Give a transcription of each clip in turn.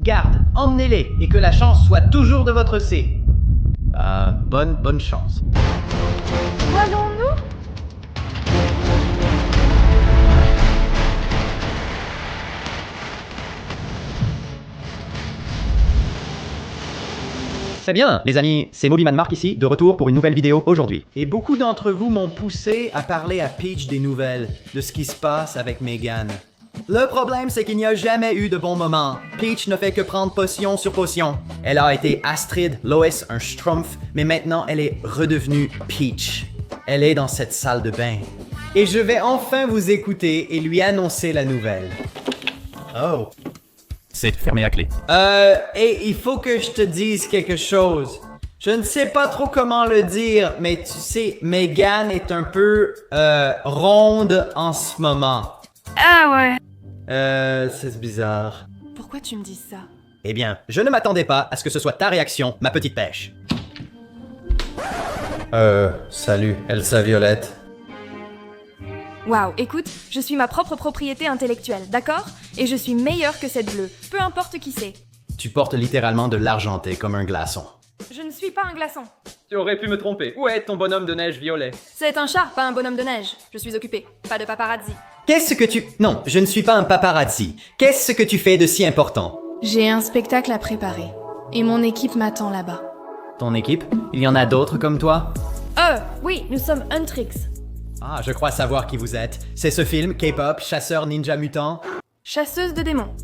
Garde, emmenez-les et que la chance soit toujours de votre C. Bonne chance. Où allons-nous? C'est bien, les amis, c'est Mobyman Mark ici, de retour pour une nouvelle vidéo aujourd'hui. Et beaucoup d'entre vous m'ont poussé à parler à Peach des nouvelles, de ce qui se passe avec Megan. Le problème, c'est qu'il n'y a jamais eu de bon moment. Peach ne fait que prendre potion sur potion. Elle a été Astrid, Lois, un Schtroumpf, mais maintenant elle est redevenue Peach. Elle est dans cette salle de bain. Et je vais enfin vous écouter et lui annoncer la nouvelle. Oh. C'est fermé à clé. Et il faut que je te dise quelque chose. Je ne sais pas trop comment le dire, mais tu sais, Megan est un peu, ronde en ce moment. Ah ouais. C'est bizarre. Pourquoi tu me dis ça? Eh bien, je ne m'attendais pas à ce que ce soit ta réaction, ma petite pêche. Salut, Elsa Violette. Waouh, écoute, je suis ma propre propriété intellectuelle, d'accord? Et je suis meilleure que cette bleue, peu importe qui c'est. Tu portes littéralement de l'argenté comme un glaçon. Je ne suis pas un glaçon. Tu aurais pu me tromper. Où est ton bonhomme de neige violet? C'est un chat, pas un bonhomme de neige. Je suis occupée, pas de paparazzi. Qu'est-ce que tu... Non, je ne suis pas un paparazzi. Qu'est-ce que tu fais de si important? J'ai un spectacle à préparer. Et mon équipe m'attend là-bas. Ton équipe? Il y en a d'autres comme toi? Oui, nous sommes Huntrix. Ah, je crois savoir qui vous êtes. C'est ce film, K-pop, chasseur ninja mutant? Chasseuse de démons.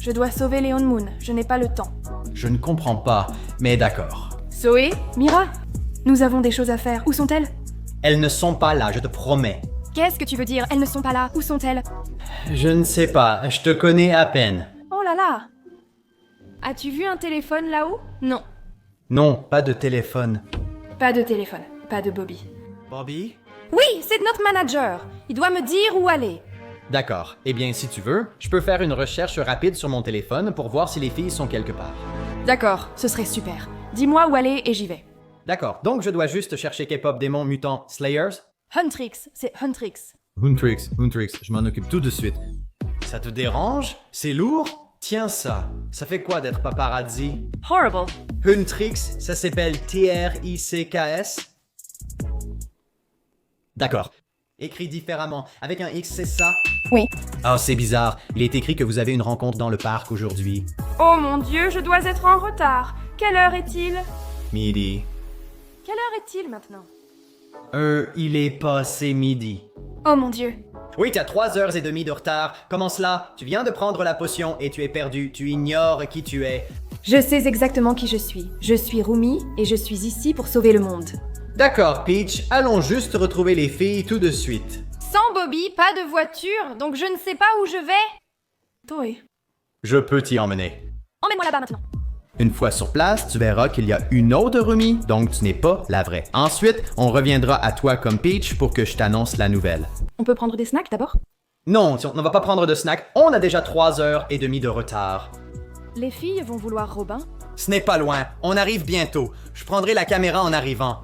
Je dois sauver Leon Moon, je n'ai pas le temps. Je ne comprends pas, mais d'accord. Zoé, Mira, nous avons des choses à faire. Où sont-elles? Elles ne sont pas là, je te promets. Qu'est-ce que tu veux dire? Elles ne sont pas là. Où sont-elles? Je ne sais pas, je te connais à peine. Oh là là! As-tu vu un téléphone là-haut? Non. Non, pas de téléphone. Pas de téléphone, pas de Bobby. Bobby? Oui, c'est notre manager. Il doit me dire où aller. D'accord. Eh bien, si tu veux, je peux faire une recherche rapide sur mon téléphone pour voir si les filles sont quelque part. D'accord, ce serait super. Dis-moi où aller et j'y vais. D'accord, donc je dois juste chercher K-pop démon mutant Slayers? Huntrix, c'est Huntrix. Huntrix, je m'en occupe tout de suite. Ça te dérange? C'est lourd? Tiens ça. Ça fait quoi d'être paparazzi? Horrible. Huntrix, ça s'appelle T-R-I-C-K-S? D'accord. Écrit différemment. Avec un X, c'est ça? Oui. Oh, c'est bizarre. Il est écrit que vous avez une rencontre dans le parc aujourd'hui. Oh mon Dieu, je dois être en retard. Quelle heure est-il? Midi. Quelle heure est-il maintenant? Il est passé midi. Oh mon Dieu. Oui, tu as 3h30 de retard. Comment cela? Tu viens de prendre la potion et tu es perdu. Tu ignores qui tu es. Je sais exactement qui je suis. Je suis Rumi et je suis ici pour sauver le monde. D'accord, Peach. Allons juste retrouver les filles tout de suite. Sans Bobby, pas de voiture, donc je ne sais pas où je vais. Toy. Je peux t'y emmener. Emmène-moi là-bas maintenant. Une fois sur place, tu verras qu'il y a une autre Rumi, donc tu n'es pas la vraie. Ensuite, on reviendra à toi comme Peach pour que je t'annonce la nouvelle. On peut prendre des snacks d'abord? Non, on ne va pas prendre de snack. On a déjà 3h30 de retard. Les filles vont vouloir Robin? Ce n'est pas loin. On arrive bientôt. Je prendrai la caméra en arrivant.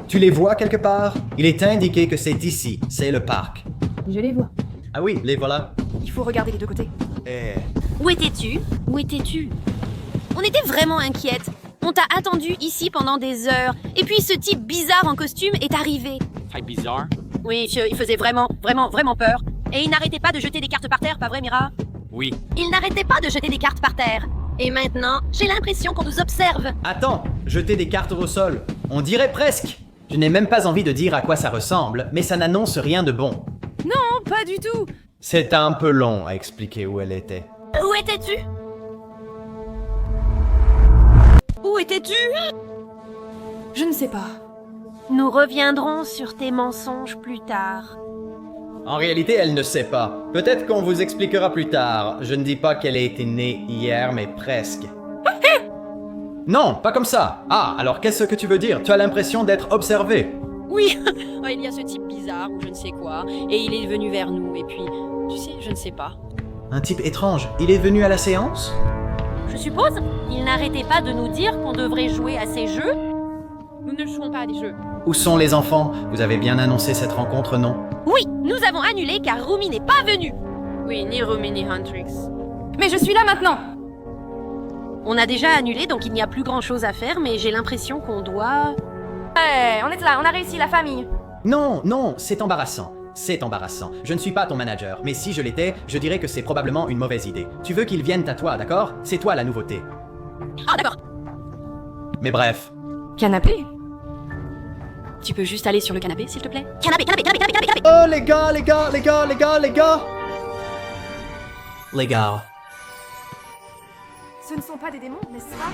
Tu les vois quelque part? Il est indiqué que c'est ici. C'est le parc. Je les vois. Ah oui, les voilà. Il faut regarder les deux côtés. Eh... Où étais-tu? Où étais-tu? On était vraiment inquiètes. On t'a attendu ici pendant des heures. Et puis ce type bizarre en costume est arrivé. Type bizarre? Oui, il faisait vraiment peur. Et il n'arrêtait pas de jeter des cartes par terre, pas vrai, Mira? Oui. Il n'arrêtait pas de jeter des cartes par terre. Et maintenant, j'ai l'impression qu'on nous observe. Attends, jeter des cartes au sol. On dirait presque. Je n'ai même pas envie de dire à quoi ça ressemble, mais ça n'annonce rien de bon. Non, pas du tout. C'est un peu long à expliquer où elle était. Où étais-tu? Où étais-tu? Je ne sais pas. Nous reviendrons sur tes mensonges plus tard. En réalité, elle ne sait pas. Peut-être qu'on vous expliquera plus tard. Je ne dis pas qu'elle a été née hier, mais presque. Non, pas comme ça. Ah, alors qu'est-ce que tu veux dire? Tu as l'impression d'être observé. Oui, il y a ce type bizarre ou je ne sais quoi, et il est venu vers nous, et puis, tu sais, je ne sais pas. Un type étrange. Il est venu à la séance? Je suppose, il n'arrêtait pas de nous dire qu'on devrait jouer à ces jeux. Nous ne jouons pas à des jeux. Où sont les enfants? Vous avez bien annoncé cette rencontre, non? Oui, nous avons annulé car Rumi n'est pas venu. Oui, ni Rumi ni Huntrix. Mais je suis là maintenant. On a déjà annulé, donc il n'y a plus grand-chose à faire, mais j'ai l'impression qu'on doit... Hey, on est là, on a réussi, la famille. Non, non, c'est embarrassant. C'est embarrassant. Je ne suis pas ton manager, mais si je l'étais, je dirais que c'est probablement une mauvaise idée. Tu veux qu'ils viennent à toi, d'accord? C'est toi la nouveauté. Ah d'accord. Mais bref. Canapé? Tu peux juste aller sur le canapé, s'il te plaît? Canapé. Oh les gars, les gars, les gars, les gars, les gars! Les gars. Ce ne sont pas des démons, n'est-ce pas?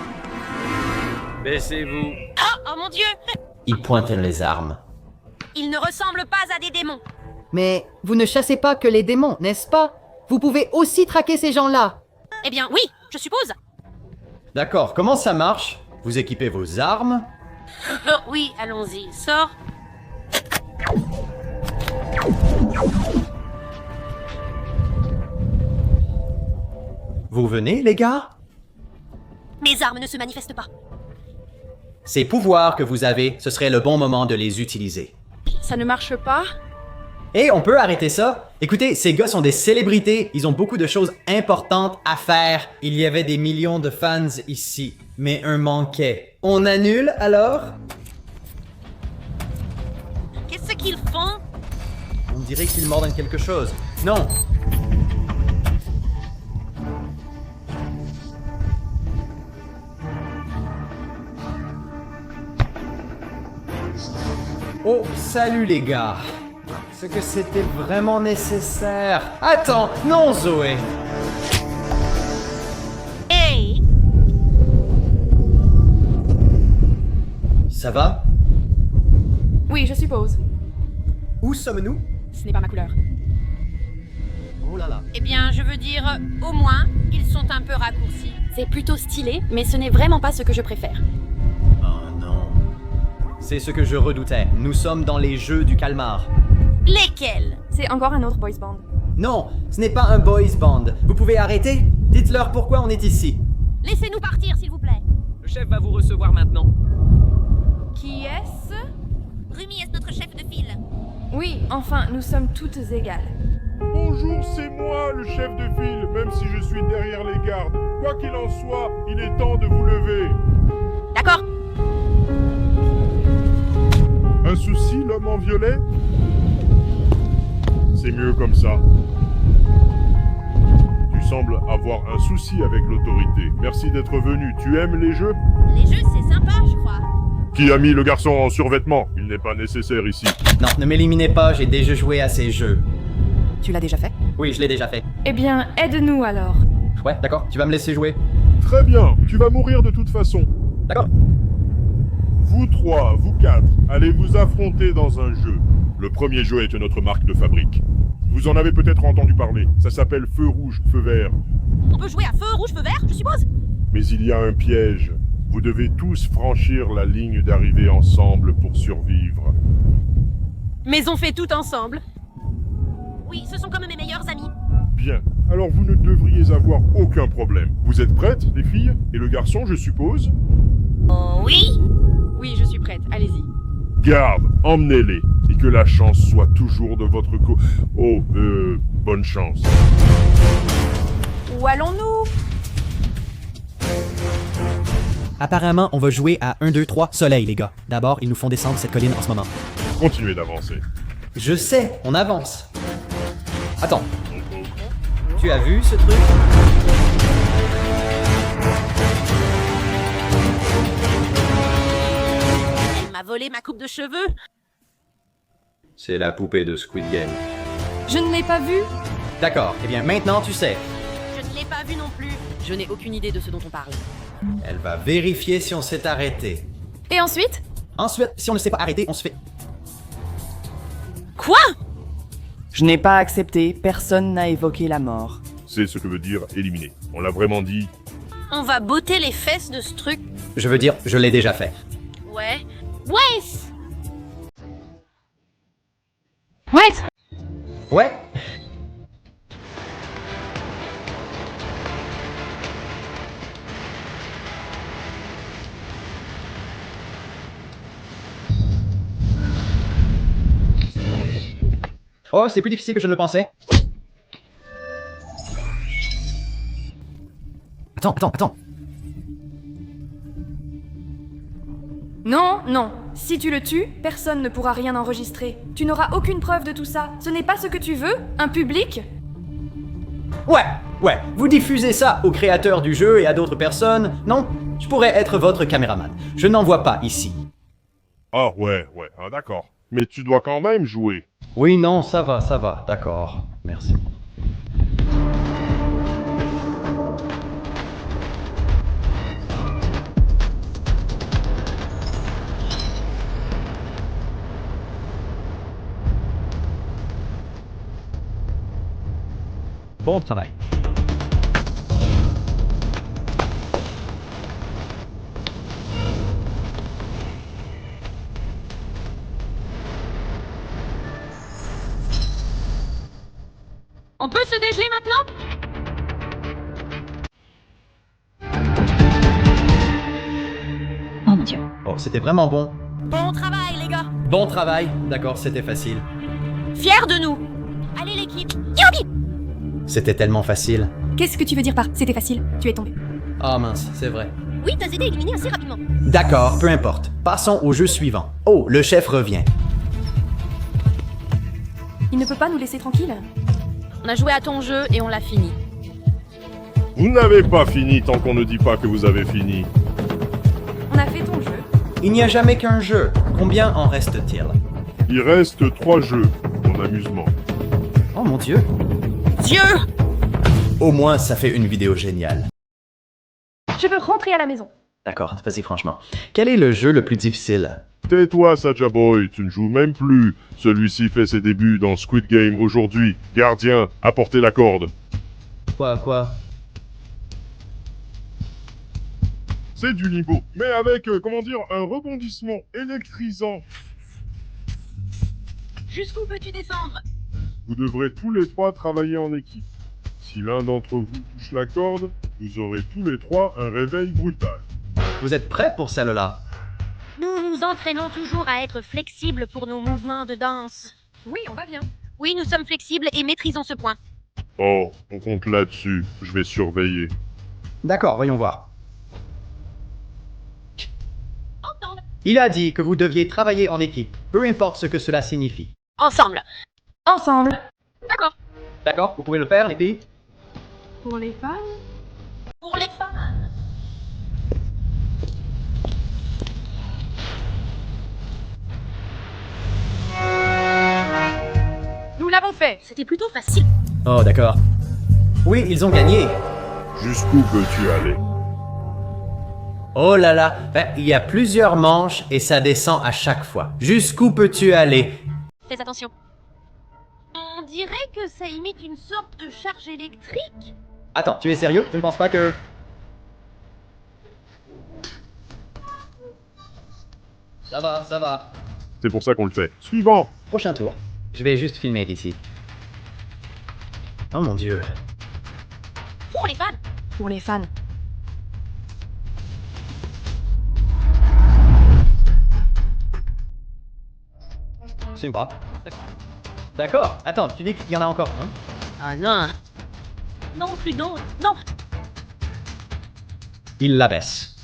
Baissez-vous. Oh mon Dieu! Ils pointent les armes. Ils ne ressemblent pas à des démons. Mais vous ne chassez pas que les démons, n'est-ce pas? Vous pouvez aussi traquer ces gens-là. Eh bien, oui, je suppose. D'accord, comment ça marche? Vous équipez vos armes? Oui, allons-y. Sors. Vous venez, les gars? Mes armes ne se manifestent pas. Ces pouvoirs que vous avez, ce serait le bon moment de les utiliser. Ça ne marche pas? Et on peut arrêter ça? Écoutez, ces gars sont des célébrités, ils ont beaucoup de choses importantes à faire. Il y avait des millions de fans ici, mais un manquait. On annule alors? Qu'est-ce qu'ils font? On dirait qu'ils mordent quelque chose. Non! Oh, salut les gars! Est-ce que c'était vraiment nécessaire? Attends, non Zoé! Hey! Ça va? Oui, je suppose. Où sommes-nous? Ce n'est pas ma couleur. Oh là là. Eh bien, je veux dire, au moins, ils sont un peu raccourcis. C'est plutôt stylé, mais ce n'est vraiment pas ce que je préfère. Oh non. C'est ce que je redoutais. Nous sommes dans les jeux du calmar. Lesquels? C'est encore un autre boys band. Non, ce n'est pas un boys band. Vous pouvez arrêter? Dites-leur pourquoi on est ici. Laissez-nous partir, s'il vous plaît. Le chef va vous recevoir maintenant. Qui est-ce? Rumi est notre chef de file. Oui, enfin, nous sommes toutes égales. Bonjour, c'est moi, le chef de file, même si je suis derrière les gardes. Quoi qu'il en soit, il est temps de vous lever. D'accord. Un souci, l'homme en violet? C'est mieux comme ça. Tu sembles avoir un souci avec l'autorité. Merci d'être venu. Tu aimes les jeux? Les jeux, c'est sympa, je crois. Qui a mis le garçon en survêtement? Il n'est pas nécessaire ici. Non, ne m'éliminez pas, j'ai déjà joué à ces jeux. Tu l'as déjà fait? Oui, je l'ai déjà fait. Eh bien, aide-nous alors. Ouais, d'accord, tu vas me laisser jouer. Très bien, tu vas mourir de toute façon. D'accord. Vous trois, vous quatre, allez vous affronter dans un jeu. Le premier jeu est notre marque de fabrique. Vous en avez peut-être entendu parler. Ça s'appelle Feu rouge, feu vert. On peut jouer à feu rouge, feu vert, je suppose? Mais il y a un piège. Vous devez tous franchir la ligne d'arrivée ensemble pour survivre. Mais on fait tout ensemble. Oui, ce sont comme mes meilleurs amis. Bien. Alors vous ne devriez avoir aucun problème. Vous êtes prêtes, les filles? Et le garçon, je suppose? Oh oui? Oui, je suis prête, allez-y. Garde, emmenez-les. Et que la chance soit toujours de votre bonne chance. Où allons-nous? Apparemment, on va jouer à 1, 2, 3 soleil, les gars. D'abord, ils nous font descendre cette colline en ce moment. Continuez d'avancer. Je sais, on avance. Attends. Tu as vu ce truc? Elle m'a volé ma coupe de cheveux. C'est la poupée de Squid Game. Je ne l'ai pas vu. D'accord, eh bien maintenant tu sais. Je ne l'ai pas vu non plus. Je n'ai aucune idée de ce dont on parle. Elle va vérifier si on s'est arrêté. Et ensuite? Ensuite, si on ne s'est pas arrêté, on se fait... Quoi? Je n'ai pas accepté, personne n'a évoqué la mort. C'est ce que veut dire éliminer. On l'a vraiment dit. On va botter les fesses de ce truc. Je veux dire, je l'ai déjà fait. Ouais. Ouais! What? Ouais. Oh, c'est plus difficile que je ne le pensais. Attends. Non, non. Si tu le tues, personne ne pourra rien enregistrer. Tu n'auras aucune preuve de tout ça. Ce n'est pas ce que tu veux? Un public? Ouais, vous diffusez ça aux créateurs du jeu et à d'autres personnes, non? Je pourrais être votre caméraman. Je n'en vois pas ici. Ah ouais, ah, d'accord. Mais tu dois quand même jouer. Oui, non, ça va, d'accord. Merci. Bon travail. On peut se dégeler maintenant? Oh mon Dieu. Oh, c'était vraiment bon. Bon travail, les gars. Bon travail. D'accord, c'était facile. Fiers de nous. Allez, l'équipe. Yobi! C'était tellement facile. Qu'est-ce que tu veux dire par c'était facile? Tu es tombé. Ah mince, c'est vrai. Oui, t'as été éliminé assez rapidement. D'accord, peu importe. Passons au jeu suivant. Oh, le chef revient. Il ne peut pas nous laisser tranquilles? On a joué à ton jeu et on l'a fini. Vous n'avez pas fini tant qu'on ne dit pas que vous avez fini. On a fait ton jeu. Il n'y a jamais qu'un jeu. Combien en reste-t-il? Il reste 3 jeux, mon amusement. Oh mon Dieu. Dieu! Au moins, ça fait une vidéo géniale. Je veux rentrer à la maison. D'accord, vas-y franchement. Quel est le jeu le plus difficile? Tais-toi, Saja Boy, tu ne joues même plus. Celui-ci fait ses débuts dans Squid Game aujourd'hui. Gardien, apportez la corde. Quoi? C'est du limbo, mais avec, un rebondissement électrisant. Jusqu'où peux-tu descendre? Vous devrez tous les 3 travailler en équipe. Si l'un d'entre vous touche la corde, vous aurez tous les 3 un réveil brutal. Vous êtes prêts pour celle-là? Nous nous entraînons toujours à être flexibles pour nos mouvements de danse. Oui, on va bien. Oui, nous sommes flexibles et maîtrisons ce point. Oh, on compte là-dessus. Je vais surveiller. D'accord, voyons voir. Ensemble. Il a dit que vous deviez travailler en équipe, peu importe ce que cela signifie. Ensemble. Ensemble. D'accord. D'accord, vous pouvez le faire, les filles? Pour les femmes? Pour les femmes. Nous l'avons fait. C'était plutôt facile. Oh, d'accord. Oui, ils ont gagné. Jusqu'où peux-tu aller? Oh là là, il y a plusieurs manches et ça descend à chaque fois. Jusqu'où peux-tu aller? Fais attention. On dirait que ça imite une sorte de charge électrique. Attends, tu es sérieux? Je ne pense pas que... Ça va. C'est pour ça qu'on le fait. Suivant! Prochain tour. Je vais juste filmer d'ici. Oh mon Dieu. Pour les fans. Pour les fans. C'est pas. D'accord. Attends, tu dis qu'il y en a encore un? Ah non. Non, plus non. Non. Il l'abaisse.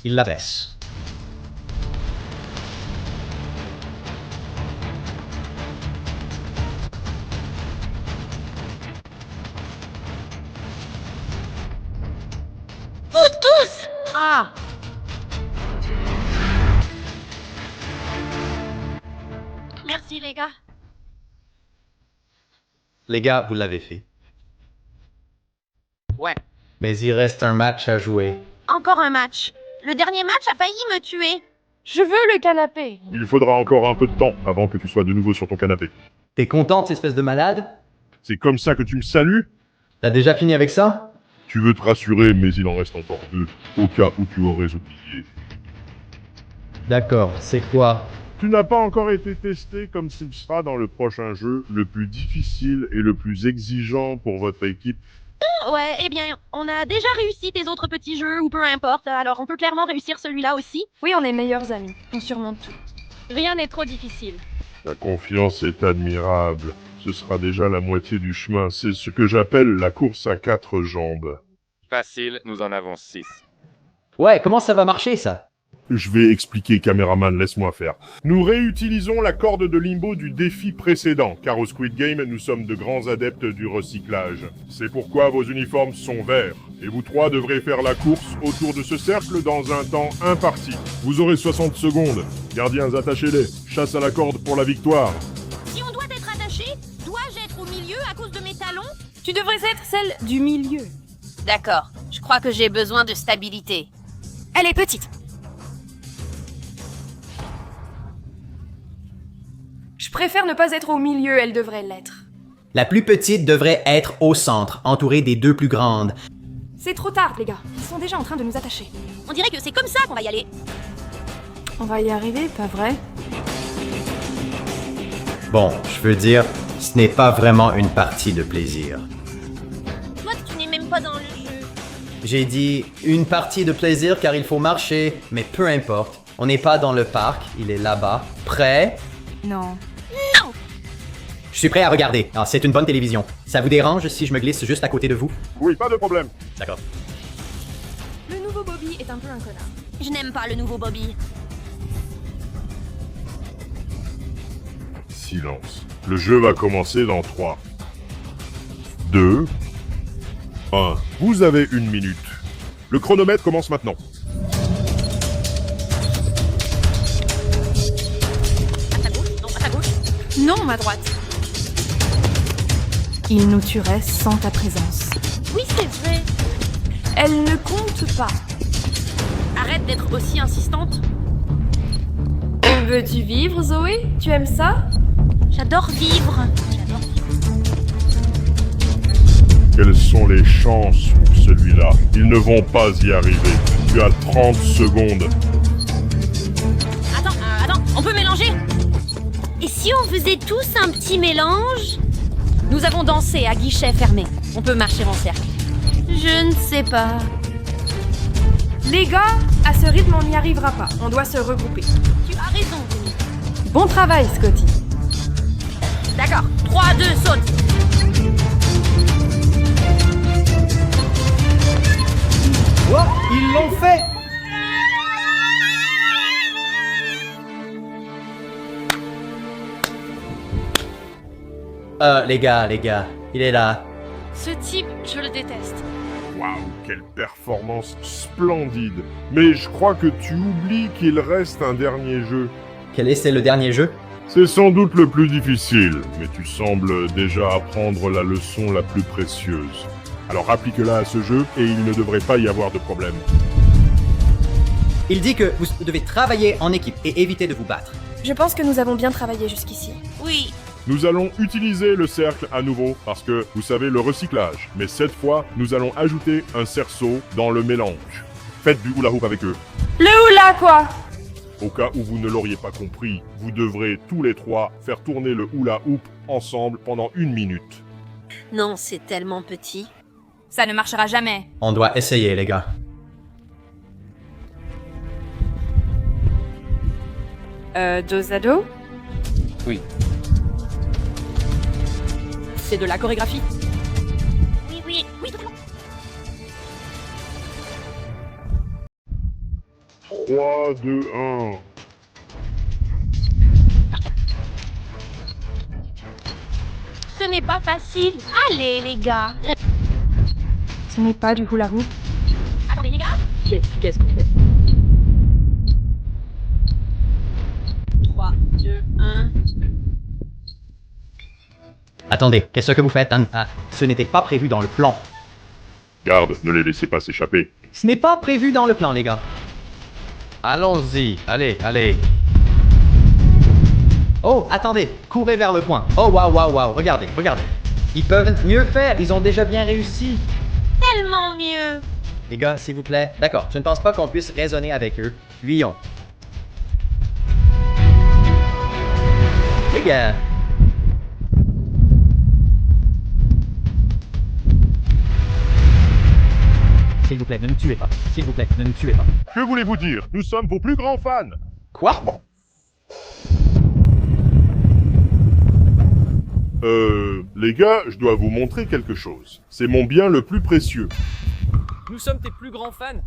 Vous tous. Ah. Merci les gars. Les gars, vous l'avez fait. Ouais. Mais il reste un match à jouer. Encore un match. Le dernier match a failli me tuer. Je veux le canapé. Il faudra encore un peu de temps avant que tu sois de nouveau sur ton canapé. T'es contente, espèce de malade? C'est comme ça que tu me salues? T'as déjà fini avec ça? Tu veux te rassurer, mais il en reste encore 2, au cas où tu aurais oublié. D'accord, c'est quoi? Tu n'as pas encore été testé comme s'il sera dans le prochain jeu, le plus difficile et le plus exigeant pour votre équipe. Ouais, eh bien, on a déjà réussi tes autres petits jeux, ou peu importe, alors on peut clairement réussir celui-là aussi. Oui, on est meilleurs amis. On surmonte tout. Rien n'est trop difficile. La confiance est admirable. Ce sera déjà la moitié du chemin. C'est ce que j'appelle la course à 4 jambes. Facile, nous en avons 6. Ouais, comment ça va marcher, ça? Je vais expliquer, caméraman, laisse-moi faire. Nous réutilisons la corde de limbo du défi précédent, car au Squid Game, nous sommes de grands adeptes du recyclage. C'est pourquoi vos uniformes sont verts, et vous trois devrez faire la course autour de ce cercle dans un temps imparti. Vous aurez 60 secondes. Gardiens, attachez-les. Chasse à la corde pour la victoire. Si on doit être attaché, dois-je être au milieu à cause de mes talons? Tu devrais être celle du milieu. D'accord, je crois que j'ai besoin de stabilité. Elle est petite. Je préfère ne pas être au milieu, elle devrait l'être. La plus petite devrait être au centre, entourée des deux plus grandes. C'est trop tard, les gars. Ils sont déjà en train de nous attacher. On dirait que c'est comme ça qu'on va y aller. On va y arriver, pas vrai? Bon, je veux dire, ce n'est pas vraiment une partie de plaisir. Toi, tu n'es même pas dans le jeu. J'ai dit une partie de plaisir car il faut marcher, mais peu importe. On n'est pas dans le parc, il est là-bas. Prêt? Non. Je suis prêt à regarder. Ah, c'est une bonne télévision. Ça vous dérange si je me glisse juste à côté de vous? Oui, pas de problème. D'accord. Le nouveau Bobby est un peu un connard. Je n'aime pas le nouveau Bobby. Silence. Le jeu va commencer dans 3, 2, 1. Vous avez 1 minute. Le chronomètre commence maintenant. À ta gauche? Non, à ta gauche. Non, ma droite. Il nous tuerait sans ta présence. Oui, c'est vrai. Elle ne compte pas. Arrête d'être aussi insistante. Veux-tu vivre, Zoé? Tu aimes ça? J'adore vivre. J'adore vivre. Quelles sont les chances pour celui-là? Ils ne vont pas y arriver. Tu as 30 secondes. Attends, on peut mélanger? Et si on faisait tous un petit mélange? Nous avons dansé à guichet fermé. On peut marcher en cercle. Je ne sais pas. Les gars, à ce rythme, on n'y arrivera pas. On doit se regrouper. Tu as raison, Vinny. Bon travail, Scotty. D'accord, 3, 2, saute. Oh, ils l'ont fait! Les gars, il est là. Ce type, je le déteste. Waouh, quelle performance splendide. Mais je crois que tu oublies qu'il reste un dernier jeu. Quel est le dernier jeu? C'est sans doute le plus difficile, mais tu sembles déjà apprendre la leçon la plus précieuse. Alors applique-la à ce jeu et il ne devrait pas y avoir de problème. Il dit que vous devez travailler en équipe et éviter de vous battre. Je pense que nous avons bien travaillé jusqu'ici. Oui. Nous allons utiliser le cercle à nouveau parce que, vous savez, le recyclage. Mais cette fois, nous allons ajouter un cerceau dans le mélange. Faites du hula hoop avec eux. Le hula, quoi? Au cas où vous ne l'auriez pas compris, vous devrez tous les trois faire tourner le hula hoop ensemble pendant 1 minute. Non, c'est tellement petit. Ça ne marchera jamais. On doit essayer, les gars. Dos à dos? Oui. C'est de la chorégraphie. Oui, totalement. 3, 2, 1. Ce n'est pas facile. Allez, les gars. Ce n'est pas du hula hoop. Attendez, les gars. Qu'est-ce qu'on fait? 3, 2, 1. Attendez, qu'est-ce que vous faites, Anne? Ah, ce n'était pas prévu dans le plan. Garde, ne les laissez pas s'échapper. Ce n'est pas prévu dans le plan, les gars. Allons-y, allez. Oh, attendez, courez vers le point. Oh, waouh, regardez. Ils peuvent mieux faire, ils ont déjà bien réussi. Tellement mieux. Les gars, s'il vous plaît. D'accord, je ne pense pas qu'on puisse raisonner avec eux. Fuyons. Les gars. S'il vous plaît, ne nous tuez pas. S'il vous plaît, ne nous tuez pas. Que voulez-vous dire? Nous sommes vos plus grands fans. Quoi? Les gars, je dois vous montrer quelque chose. C'est mon bien le plus précieux. Nous sommes tes plus grands fans.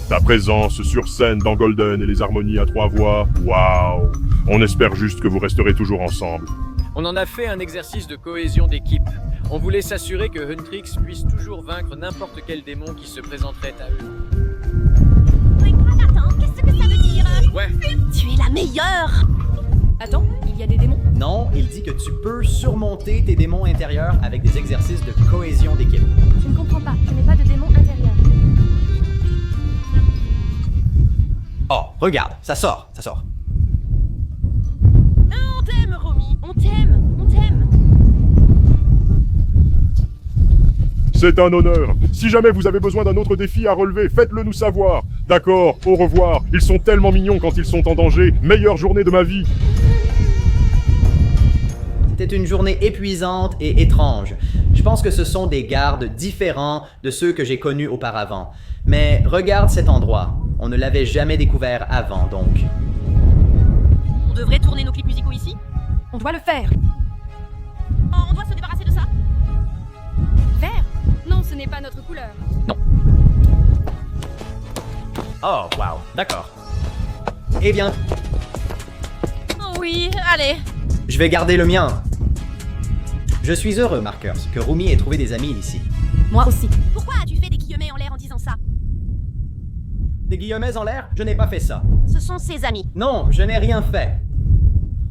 Ta présence sur scène dans Golden et les harmonies à 3 voix, waouh! On espère juste que vous resterez toujours ensemble. On en a fait un exercice de cohésion d'équipe. On voulait s'assurer que Huntrix puisse toujours vaincre n'importe quel démon qui se présenterait à eux. Attends, qu'est-ce que ça veut dire? Ouais. Tu es la meilleure! Attends, il y a des démons? Non, il dit que tu peux surmonter tes démons intérieurs avec des exercices de cohésion d'équipe. Je ne comprends pas, je n'ai pas de démons intérieurs. Oh, regarde, ça sort, ça sort. On t'aime, Romy, on t'aime, on t'aime. C'est un honneur. Si jamais vous avez besoin d'un autre défi à relever, faites-le nous savoir. D'accord, au revoir. Ils sont tellement mignons quand ils sont en danger. Meilleure journée de ma vie. C'était une journée épuisante et étrange. Je pense que ce sont des gardes différents de ceux que j'ai connus auparavant. Mais regarde cet endroit. On ne l'avait jamais découvert avant, donc. On devrait tourner nos clips musicaux ici? On doit le faire. On doit se débarrasser de ça? Vert? Non, ce n'est pas notre couleur. Oh, wow, d'accord. Eh bien, Oh oui, allez. je vais garder le mien. Je suis heureux, Markers, que Rumi ait trouvé des amis ici. Moi aussi. Pourquoi as-tu fait des guillemets en l'air en disant ça? Des guillemets en l'air? Je n'ai pas fait ça. Ce sont ses amis. Non, je n'ai rien fait.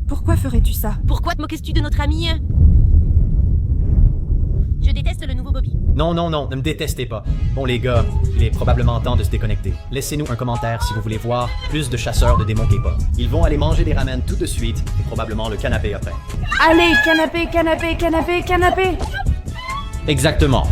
Pourquoi ferais-tu ça? Pourquoi te moques-tu de notre ami? Je déteste le nouveau Bobby. Non, non, non, ne me détestez pas. Bon les gars, il est probablement temps de se déconnecter. Laissez-nous un commentaire si vous voulez voir plus de chasseurs de démons K-pop. Ils vont aller manger des ramen tout de suite, et probablement le canapé après. Allez, canapé, canapé, canapé, canapé! Exactement.